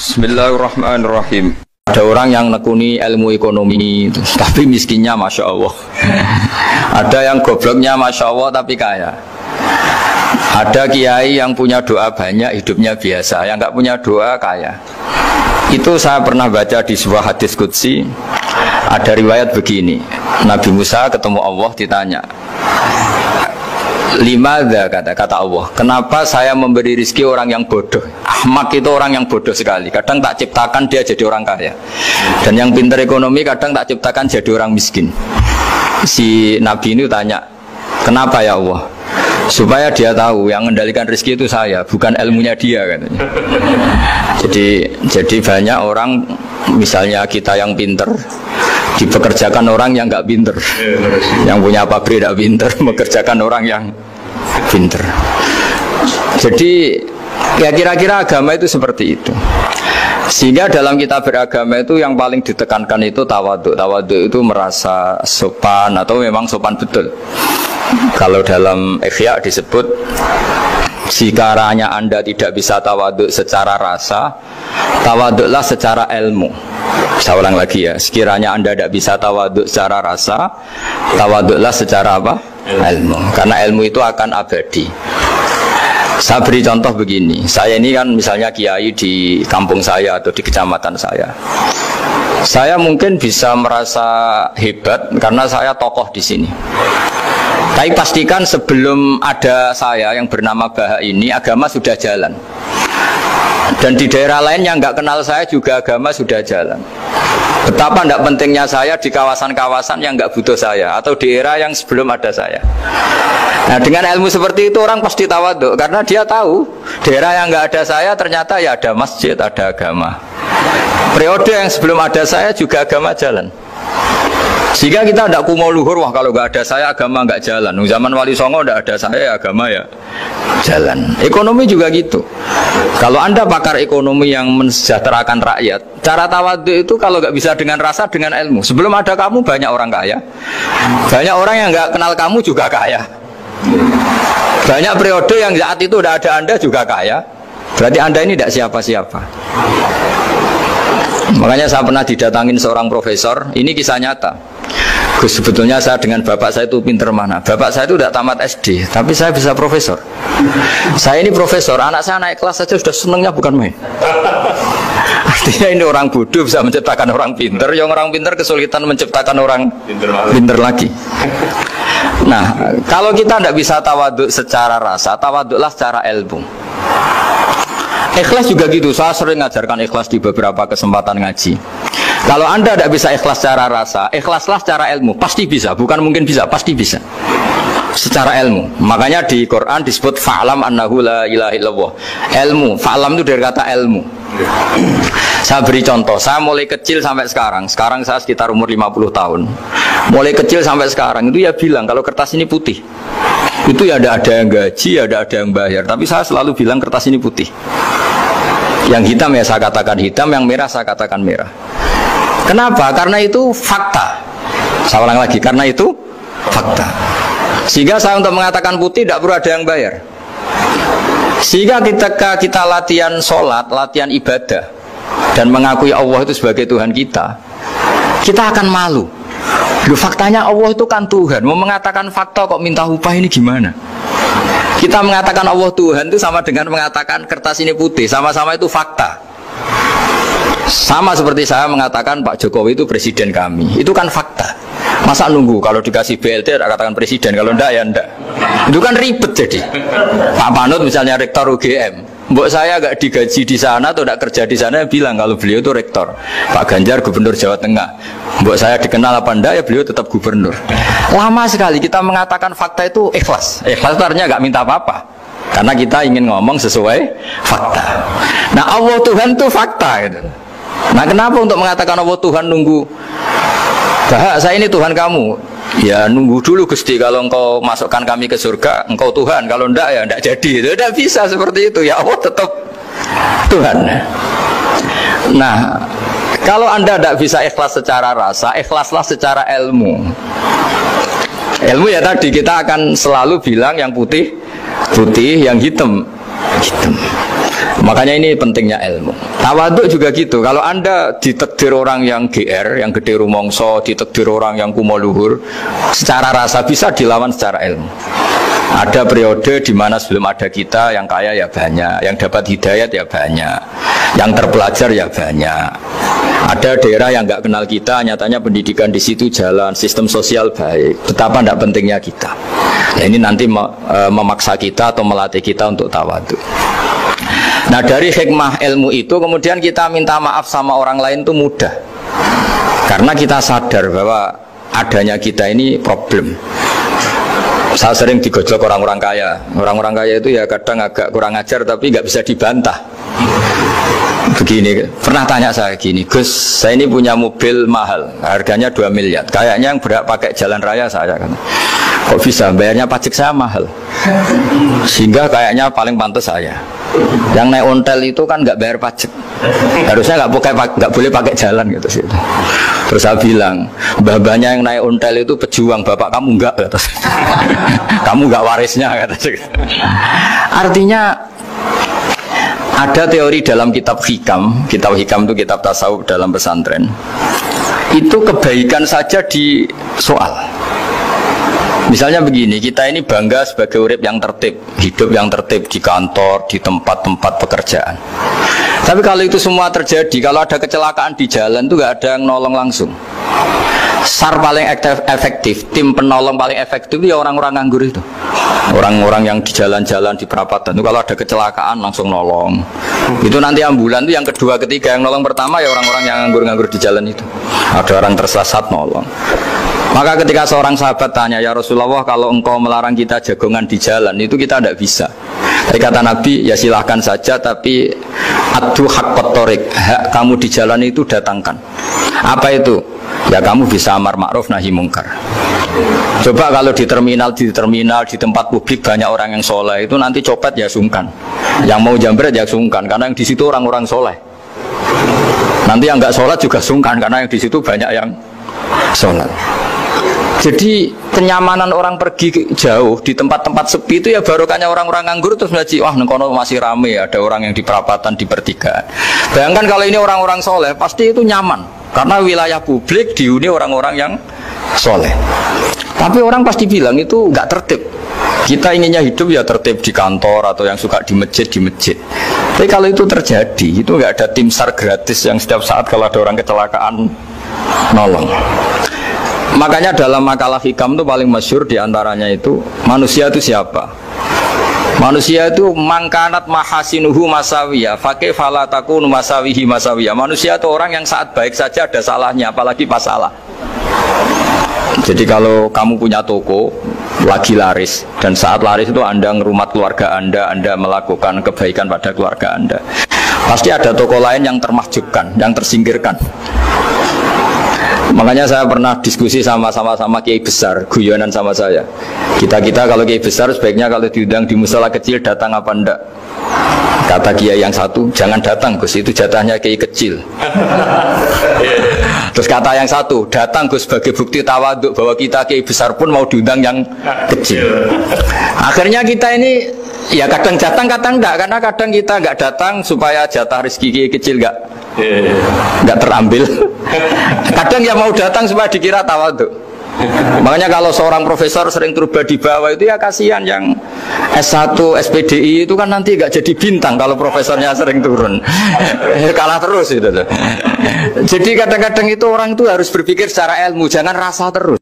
Bismillahirrahmanirrahim. Ada orang yang nekuni ilmu ekonomi itu, tapi miskinnya Masya Allah. Ada yang gobloknya Masya Allah tapi kaya. Ada kiai yang punya doa banyak, hidupnya biasa. Yang nggak punya doa kaya. Itu saya pernah baca di sebuah hadis qudsi. Ada riwayat begini, Nabi Musa ketemu Allah ditanya, limadza, kata Allah, kenapa saya memberi rezeki orang yang bodoh? Ahmak itu orang yang bodoh sekali. Kadang tak ciptakan dia jadi orang kaya, dan yang pintar ekonomi kadang tak ciptakan jadi orang miskin. Si Nabi ini tanya, kenapa ya Allah? Supaya dia tahu yang mengendalikan rezeki itu saya, bukan ilmunya dia, katanya. Jadi banyak orang, misalnya kita yang pintar dipekerjakan orang yang nggak pinter, yang punya pabrik tidak pinter, mengerjakan orang yang pinter. Jadi ya kira-kira agama itu seperti itu. Sehingga dalam kita beragama itu yang paling ditekankan itu tawadhu. Tawadhu itu merasa sopan atau memang sopan betul. Kalau dalam Ihya disebut, sekiranya Anda tidak bisa tawadhu secara rasa, tawadhulah secara ilmu. Saya ulang lagi ya, sekiranya Anda tidak bisa tawadhu secara rasa, tawadhulah secara apa? Ilmu. Karena ilmu itu akan abadi. Saya beri contoh begini, saya ini kan misalnya kiai di kampung saya atau di kecamatan saya. Saya mungkin bisa merasa hebat karena saya tokoh di sini. Tapi pastikan sebelum ada saya yang bernama Baha ini, agama sudah jalan. Dan di daerah lain yang nggak kenal saya juga agama sudah jalan. Betapa tidak pentingnya saya di kawasan-kawasan yang nggak butuh saya, atau di era yang sebelum ada saya. Nah, dengan ilmu seperti itu orang pasti tawadhu, karena dia tahu daerah yang nggak ada saya ternyata ya ada masjid, ada agama. Periode yang sebelum ada saya juga agama jalan. Sehingga kita tidak kumo luhur, wah kalau nggak ada saya agama nggak jalan. Zaman Wali Songo tidak ada saya agama ya jalan. Ekonomi juga gitu. Kalau Anda pakar ekonomi yang mensejahterakan rakyat, cara tawadhu itu kalau nggak bisa dengan rasa, dengan ilmu. Sebelum ada kamu banyak orang kaya, banyak orang yang nggak kenal kamu juga kaya. Banyak periode yang saat itu udah ada Anda juga kaya. Berarti Anda ini tidak siapa-siapa. Makanya saya pernah didatangin seorang profesor. Ini kisah nyata. Gus, sebetulnya saya dengan bapak saya itu pinter mana? Bapak saya itu tidak tamat SD, tapi saya bisa profesor. Saya ini profesor, anak saya naik kelas saja sudah senengnya bukan main. Artinya ini orang bodoh bisa menciptakan orang pinter, yang orang pinter kesulitan menciptakan orang pinter lagi. Nah, kalau kita tidak bisa tawadhu secara rasa, tawadhulah secara ilmu. Ikhlas juga gitu, saya sering ngajarkan ikhlas di beberapa kesempatan ngaji. Kalau Anda tidak bisa ikhlas secara rasa, ikhlaslah secara ilmu. Pasti bisa, bukan mungkin bisa, pasti bisa. Secara ilmu. Makanya di Quran disebut fa'lam annahu la ilaha illallah. Ilmu, fa'lam itu dari kata ilmu. Saya beri contoh, saya mulai kecil sampai sekarang. Sekarang saya sekitar umur 50 tahun. Mulai kecil sampai sekarang itu ya bilang kalau kertas ini putih. Itu ya ada yang gaji, ada yang bayar. Tapi saya selalu bilang kertas ini putih. Yang hitam ya saya katakan hitam, yang merah saya katakan merah. Kenapa? Karena itu fakta. Saya ulang lagi, karena itu fakta. Sehingga saya untuk mengatakan putih tidak perlu ada yang bayar. Sehingga ketika kita latihan sholat, latihan ibadah, dan mengakui Allah itu sebagai Tuhan kita, kita akan malu. Loh, faktanya Allah itu kan Tuhan. Mau mengatakan fakta kok minta upah, ini gimana? Kita mengatakan Allah Tuhan itu sama dengan mengatakan kertas ini putih. Sama-sama itu fakta. Sama seperti saya mengatakan Pak Jokowi itu presiden kami. Itu kan fakta. Masa nunggu kalau dikasih BLT katakan presiden, kalau enggak ya enggak. Itu kan ribet jadi. Pak Panut misalnya rektor UGM, mbok saya enggak digaji di sana atau enggak kerja di sana, bilang kalau beliau itu rektor. Pak Ganjar gubernur Jawa Tengah, mbok saya dikenal apa enggak ya beliau tetap gubernur. Lama sekali kita mengatakan fakta itu ikhlas. Ikhlas itu artinya enggak minta apa-apa, karena kita ingin ngomong sesuai fakta. Nah, Allah Tuhan itu fakta gitu. Nah, kenapa untuk mengatakan Allah Tuhan nunggu? Bah, saya ini Tuhan kamu. Ya nunggu dulu Gusti, kalau engkau masukkan kami ke surga, engkau Tuhan. Kalau enggak ya enggak jadi. Tidak bisa seperti itu. Ya Allah tetap Tuhan. Nah, kalau Anda tidak bisa ikhlas secara rasa, ikhlaslah secara ilmu. Ilmu ya tadi kita akan selalu bilang yang putih putih, yang hitam hitam. Makanya ini pentingnya ilmu. Tawaduk juga gitu. Kalau Anda ditakdir orang yang GR, yang gede rumongso, ditakdir orang yang kumo luhur, secara rasa bisa dilawan secara ilmu. Ada periode di mana sebelum ada kita yang kaya ya banyak, yang dapat hidayat ya banyak, yang terpelajar ya banyak. Ada daerah yang nggak kenal kita, nyatanya pendidikan di situ jalan, sistem sosial baik. Betapa tidak pentingnya kita. Nah, ini nanti memaksa kita atau melatih kita untuk tawadhu. Nah, dari hikmah ilmu itu kemudian kita minta maaf sama orang lain itu mudah. Karena kita sadar bahwa adanya kita ini problem. Saya sering digojlok orang-orang kaya. Orang-orang kaya itu ya kadang agak kurang ajar tapi nggak bisa dibantah. Begini, pernah tanya saya gini, Gus, saya ini punya mobil mahal, harganya 2 miliar. Kayaknya yang berhak pakai jalan raya saya kan. Kok bisa? Bayarnya pajak saya mahal. Sehingga kayaknya paling pantas saya. Yang naik ontel itu kan nggak bayar pajak. Harusnya nggak boleh pakai jalan gitu sih. Terus saya bilang, mbah-mbahnya yang naik ontel itu pejuang, bapak kamu enggak kata. Kamu enggak warisnya kata. Artinya ada teori dalam kitab hikam itu kitab tasawuf dalam pesantren. Itu kebaikan saja di soal. Misalnya begini, kita ini bangga sebagai urip yang tertib, hidup yang tertib di kantor, di tempat-tempat pekerjaan. Tapi kalau itu semua terjadi, kalau ada kecelakaan di jalan itu nggak ada yang nolong langsung. SAR paling efektif, tim penolong paling efektif itu ya orang-orang nganggur itu. Orang-orang yang di jalan-jalan, di perapatan itu kalau ada kecelakaan langsung nolong. Itu nanti ambulan itu yang kedua, ketiga, yang nolong pertama ya orang-orang yang nganggur-nganggur di jalan itu. Ada orang tersesat nolong. Maka ketika seorang sahabat tanya, ya Rasulullah, kalau engkau melarang kita jagongan di jalan, itu kita tidak bisa. Tapi kata Nabi, ya silahkan saja, tapi adu haqqat thoriq, hak kamu di jalan itu datangkan. Apa itu? Ya kamu bisa amar ma'ruf nahi mungkar. Coba kalau di terminal, di tempat publik banyak orang yang soleh, itu nanti copet ya sungkan. Yang mau jambret ya sungkan, karena yang di situ orang-orang soleh. Nanti yang nggak sholat juga sungkan, karena yang di situ banyak yang sholat. Jadi kenyamanan orang pergi jauh di tempat-tempat sepi itu ya barokahnya orang-orang nganggur terus ngaji, wah nengkono masih rame, ada orang yang di perapatan, di pertigaan. Bayangkan kalau ini orang-orang soleh, pasti itu nyaman karena wilayah publik dihuni orang-orang yang soleh. Tapi orang pasti bilang itu nggak tertib. Kita inginnya hidup ya tertib di kantor atau yang suka di masjid, di masjid. Tapi kalau itu terjadi, itu nggak ada tim SAR gratis yang setiap saat kalau ada orang kecelakaan nolong. Makanya dalam makalah hikam itu paling masyhur diantaranya itu manusia itu siapa? Manusia itu mangkanat mahasinuhu masawiyah, fakih falatakun masawihi masawiyah. Manusia itu orang yang saat baik saja ada salahnya, apalagi pas salah. Jadi kalau kamu punya toko lagi laris dan saat laris itu Anda ngerumat keluarga Anda melakukan kebaikan pada keluarga Anda, pasti ada toko lain yang termahjubkan, yang tersingkirkan. Makanya saya pernah diskusi sama kiai besar, guyonan sama saya. Kita kalau kiai besar sebaiknya kalau diundang di musala kecil datang apa enggak? Kata kiai yang satu, jangan datang Gus, itu jatahnya kiai kecil. Terus kata yang satu, datang Gus sebagai bukti tawaduk bahwa kita kiai besar pun mau diundang yang kecil. Akhirnya kita ini ya kadang datang kadang enggak, karena kadang kita enggak datang supaya jatah rezeki kiai kecil enggak terambil. Kadang ya mau datang supaya dikira tawaduk. Makanya kalau seorang profesor sering terubah di bawah itu ya kasihan yang S1, SPDI itu kan nanti enggak jadi bintang kalau profesornya sering turun. Kalah terus itu. Jadi kadang-kadang itu orang itu harus berpikir secara ilmu, jangan rasa terus.